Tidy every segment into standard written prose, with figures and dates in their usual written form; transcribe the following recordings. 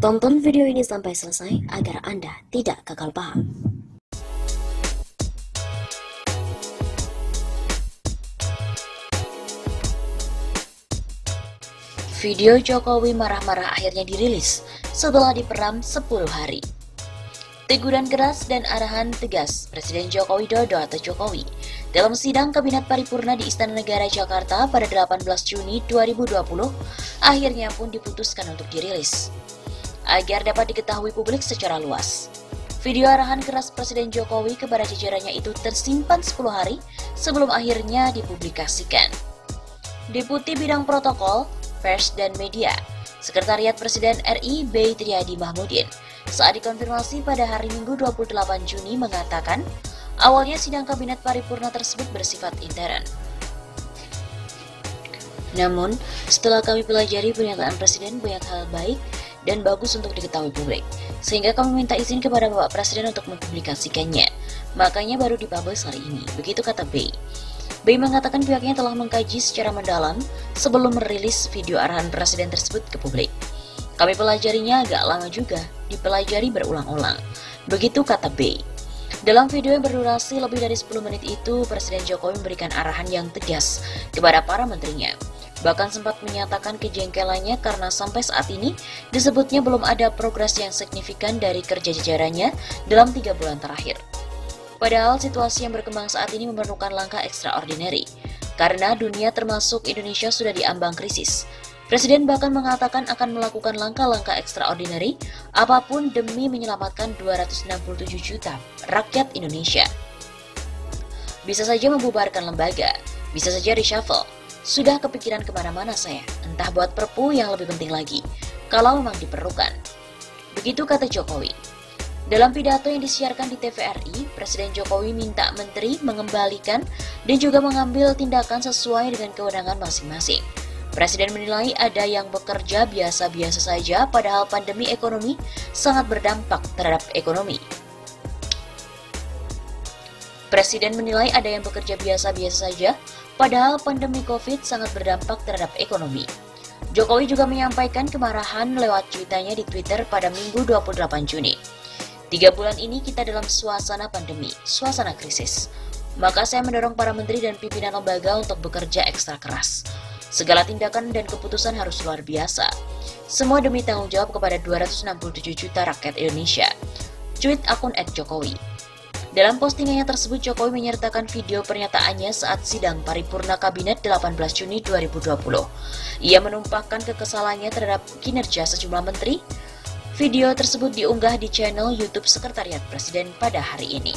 Tonton video ini sampai selesai agar Anda tidak gagal paham. Video Jokowi marah-marah akhirnya dirilis setelah diperam 10 hari. Teguran keras dan arahan tegas Presiden Joko Widodo atau Jokowi dalam sidang Kabinet Paripurna di Istana Negara Jakarta pada 18 Juni 2020 akhirnya pun diputuskan untuk dirilis agar dapat diketahui publik secara luas. Video arahan keras Presiden Jokowi kepada jajarannya itu tersimpan 10 hari sebelum akhirnya dipublikasikan. Deputi Bidang Protokol, Pers dan Media, Sekretariat Presiden RI B. Triadi Mahmudin, saat dikonfirmasi pada hari Minggu 28 Juni mengatakan, awalnya sidang Kabinet Paripurna tersebut bersifat intern. Namun, setelah kami pelajari pernyataan Presiden banyak hal baik dan bagus untuk diketahui publik, sehingga kami minta izin kepada Bapak Presiden untuk mempublikasikannya. Makanya baru dipublish hari ini, begitu kata B. B mengatakan pihaknya telah mengkaji secara mendalam sebelum merilis video arahan Presiden tersebut ke publik. Kami pelajarinya agak lama juga, dipelajari berulang-ulang. Begitu kata B. Dalam video yang berdurasi lebih dari 10 menit itu, Presiden Jokowi memberikan arahan yang tegas kepada para menterinya. Bahkan sempat menyatakan kejengkelannya karena sampai saat ini disebutnya belum ada progres yang signifikan dari kerja jajarannya dalam 3 bulan terakhir. Padahal situasi yang berkembang saat ini memerlukan langkah extraordinary, karena dunia termasuk Indonesia sudah diambang krisis. Presiden bahkan mengatakan akan melakukan langkah-langkah extraordinary apapun demi menyelamatkan 267 juta rakyat Indonesia. Bisa saja membubarkan lembaga, bisa saja reshuffle. Sudah kepikiran kemana-mana saya, entah buat perpu yang lebih penting lagi, kalau memang diperlukan. Begitu kata Jokowi. Dalam pidato yang disiarkan di TVRI, Presiden Jokowi minta menteri mengembalikan dan juga mengambil tindakan sesuai dengan kewenangan masing-masing. Presiden menilai ada yang bekerja biasa-biasa saja, padahal pandemi ekonomi sangat berdampak terhadap ekonomi. Presiden menilai ada yang bekerja biasa-biasa saja, padahal pandemi COVID sangat berdampak terhadap ekonomi. Jokowi juga menyampaikan kemarahan lewat cuitannya di Twitter pada Minggu 28 Juni. 3 bulan ini kita dalam suasana pandemi, suasana krisis. Maka saya mendorong para menteri dan pimpinan lembaga untuk bekerja ekstra keras. Segala tindakan dan keputusan harus luar biasa. Semua demi tanggung jawab kepada 267 juta rakyat Indonesia. Tweet akun @Jokowi. Dalam postingannya tersebut, Jokowi menyertakan video pernyataannya saat sidang paripurna Kabinet 18 Juni 2020. Ia menumpahkan kekesalannya terhadap kinerja sejumlah menteri. Video tersebut diunggah di channel YouTube Sekretariat Presiden pada hari ini.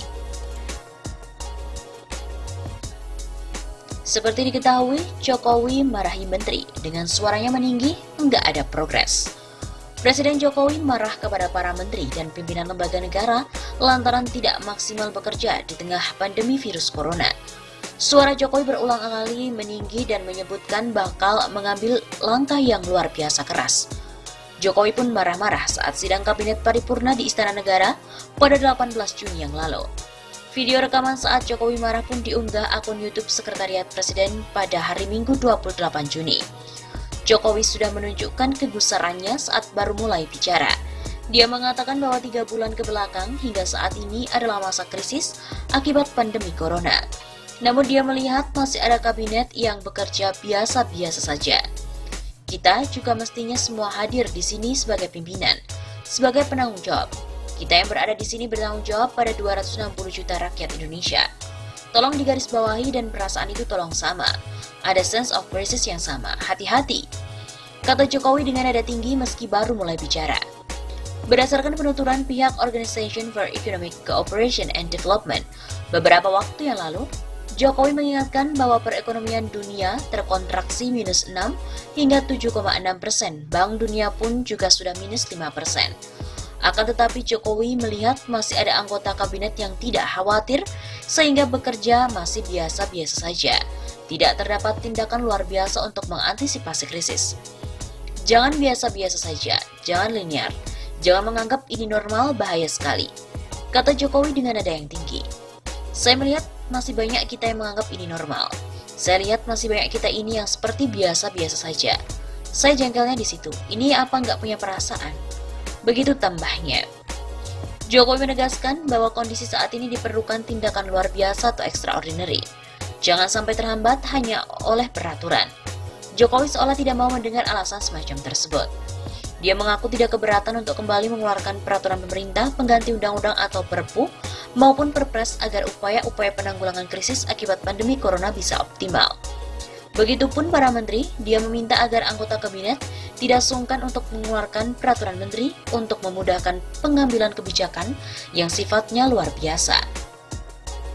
Seperti diketahui, Jokowi marahi menteri dengan suaranya meninggi, enggak ada progres. Presiden Jokowi marah kepada para menteri dan pimpinan lembaga negara lantaran tidak maksimal bekerja di tengah pandemi virus corona. Suara Jokowi berulang kali meninggi dan menyebutkan bakal mengambil langkah yang luar biasa keras. Jokowi pun marah-marah saat sidang Kabinet Paripurna di Istana Negara pada 18 Juni yang lalu. Video rekaman saat Jokowi marah pun diunggah akun YouTube Sekretariat Presiden pada hari Minggu 28 Juni. Jokowi sudah menunjukkan kegusarannya saat baru mulai bicara. Dia mengatakan bahwa 3 bulan ke belakang hingga saat ini adalah masa krisis akibat pandemi corona. Namun dia melihat masih ada kabinet yang bekerja biasa-biasa saja. Kita juga mestinya semua hadir di sini sebagai pimpinan, sebagai penanggung jawab. Kita yang berada di sini bertanggung jawab pada 260 juta rakyat Indonesia. Tolong digarisbawahi dan perasaan itu tolong sama. Ada sense of crisis yang sama, hati-hati. Kata Jokowi dengan nada tinggi meski baru mulai bicara. Berdasarkan penuturan pihak Organization for Economic Cooperation and Development, beberapa waktu yang lalu, Jokowi mengingatkan bahwa perekonomian dunia terkontraksi minus 6 hingga 7,6%. Bank Dunia pun juga sudah minus 5%. Akan tetapi Jokowi melihat masih ada anggota kabinet yang tidak khawatir sehingga bekerja masih biasa-biasa saja. Tidak terdapat tindakan luar biasa untuk mengantisipasi krisis. Jangan biasa-biasa saja, jangan linear. Jangan menganggap ini normal, bahaya sekali. Kata Jokowi dengan nada yang tinggi. Saya melihat masih banyak kita yang menganggap ini normal. Saya lihat masih banyak kita ini yang seperti biasa-biasa saja. Saya jengkelnya di situ. Ini apa nggak punya perasaan? Begitu tambahnya. Jokowi menegaskan bahwa kondisi saat ini diperlukan tindakan luar biasa atau extraordinary. Jangan sampai terhambat hanya oleh peraturan. Jokowi seolah tidak mau mendengar alasan semacam tersebut. Dia mengaku tidak keberatan untuk kembali mengeluarkan peraturan pemerintah pengganti undang-undang atau Perpu maupun Perpres agar upaya-upaya penanggulangan krisis akibat pandemi corona bisa optimal. Begitupun para menteri, dia meminta agar anggota kabinet tidak sungkan untuk mengeluarkan peraturan menteri untuk memudahkan pengambilan kebijakan yang sifatnya luar biasa.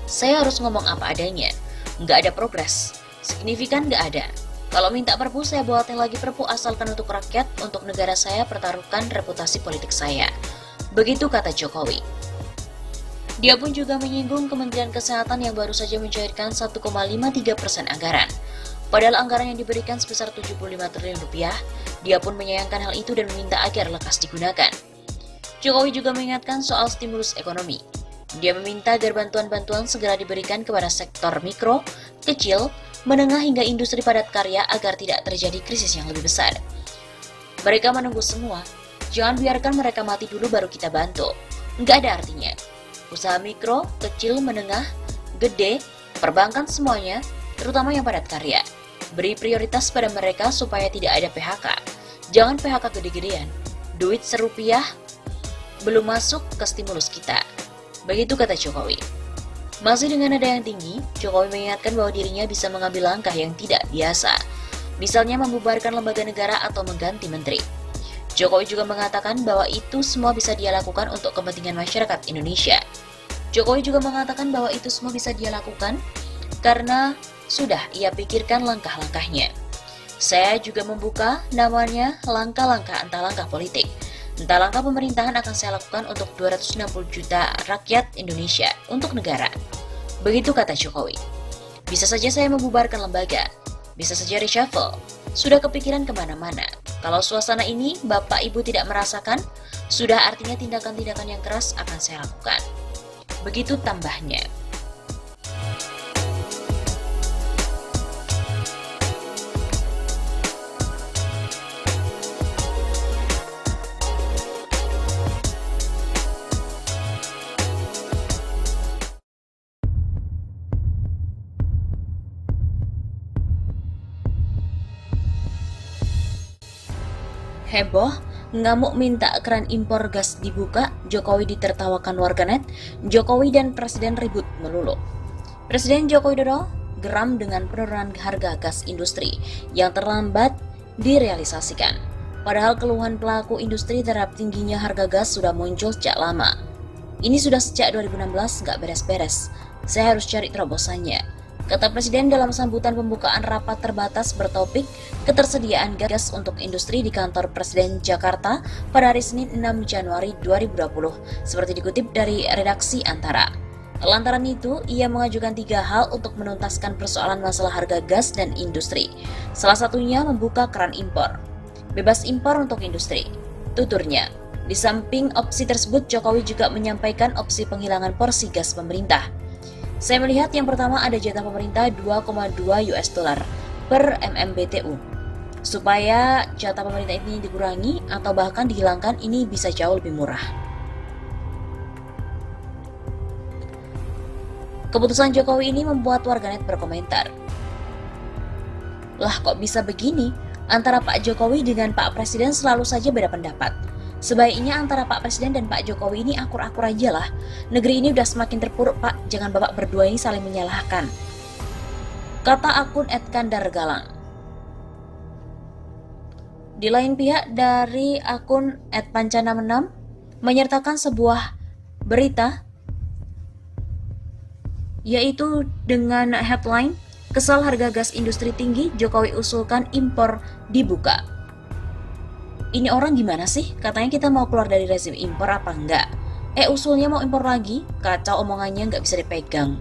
Saya harus ngomong apa adanya, nggak ada progres, signifikan nggak ada. Kalau minta perpu, saya buatin lagi perpu asalkan untuk rakyat, untuk negara saya pertaruhkan reputasi politik saya. Begitu kata Jokowi. Dia pun juga menyinggung Kementerian Kesehatan yang baru saja mencairkan 1,53% anggaran. Padahal anggaran yang diberikan sebesar 75 triliun rupiah, dia pun menyayangkan hal itu dan meminta agar lekas digunakan. Jokowi juga mengingatkan soal stimulus ekonomi. Dia meminta agar bantuan-bantuan segera diberikan kepada sektor mikro, kecil, menengah hingga industri padat karya agar tidak terjadi krisis yang lebih besar. Mereka menunggu semua, jangan biarkan mereka mati dulu baru kita bantu. Nggak ada artinya. Usaha mikro, kecil, menengah, gede, perbankan semuanya, terutama yang padat karya. Beri prioritas pada mereka supaya tidak ada PHK. Jangan PHK gede-gedean. Duit serupiah belum masuk ke stimulus kita. Begitu kata Jokowi. Masih dengan nada yang tinggi, Jokowi mengingatkan bahwa dirinya bisa mengambil langkah yang tidak biasa. Misalnya membubarkan lembaga negara atau mengganti menteri. Jokowi juga mengatakan bahwa itu semua bisa dia lakukan untuk kepentingan masyarakat Indonesia. Jokowi juga mengatakan bahwa itu semua bisa dia lakukan karena sudah ia pikirkan langkah-langkahnya. Saya juga membuka namanya langkah-langkah entah langkah politik, entah langkah pemerintahan akan saya lakukan untuk 260 juta rakyat Indonesia, untuk negara. Begitu kata Jokowi. Bisa saja saya membubarkan lembaga, bisa saja reshuffle, sudah kepikiran kemana-mana. Kalau suasana ini Bapak Ibu tidak merasakan, sudah artinya tindakan-tindakan yang keras akan saya lakukan. Begitu tambahnya. Heboh, ngamuk minta keran impor gas dibuka, Jokowi ditertawakan warganet, Jokowi dan Presiden ribut melulu. Presiden Joko Widodo geram dengan penurunan harga gas industri yang terlambat direalisasikan. Padahal keluhan pelaku industri terhadap tingginya harga gas sudah muncul sejak lama. Ini sudah sejak 2016 nggak beres-beres, saya harus cari terobosannya. Kata Presiden dalam sambutan pembukaan rapat terbatas bertopik ketersediaan gas untuk industri di kantor Presiden Jakarta pada hari Senin 6 Januari 2020, seperti dikutip dari redaksi Antara. Lantaran itu, ia mengajukan 3 hal untuk menuntaskan persoalan masalah harga gas dan industri. Salah satunya membuka keran impor. Bebas impor untuk industri. Tuturnya, di samping opsi tersebut, Jokowi juga menyampaikan opsi penghilangan porsi gas pemerintah. Saya melihat yang pertama ada jatah pemerintah 2,2 US dollar per MMBTU. Supaya jatah pemerintah ini dikurangi atau bahkan dihilangkan, ini bisa jauh lebih murah. Keputusan Jokowi ini membuat warganet berkomentar. Lah kok bisa begini? Antara Pak Jokowi dengan Pak Presiden selalu saja beda pendapat. Sebaiknya antara Pak Presiden dan Pak Jokowi ini akur-akur aja lah. Negeri ini udah semakin terpuruk, Pak. Jangan Bapak berdua ini saling menyalahkan. Kata akun @kandargalang. Di lain pihak, dari akun @pancana6 menyertakan sebuah berita yaitu dengan headline kesal harga gas industri tinggi, Jokowi usulkan impor dibuka. Ini orang gimana sih? Katanya kita mau keluar dari rezim impor apa enggak? Usulnya mau impor lagi? Kacau omongannya, nggak bisa dipegang.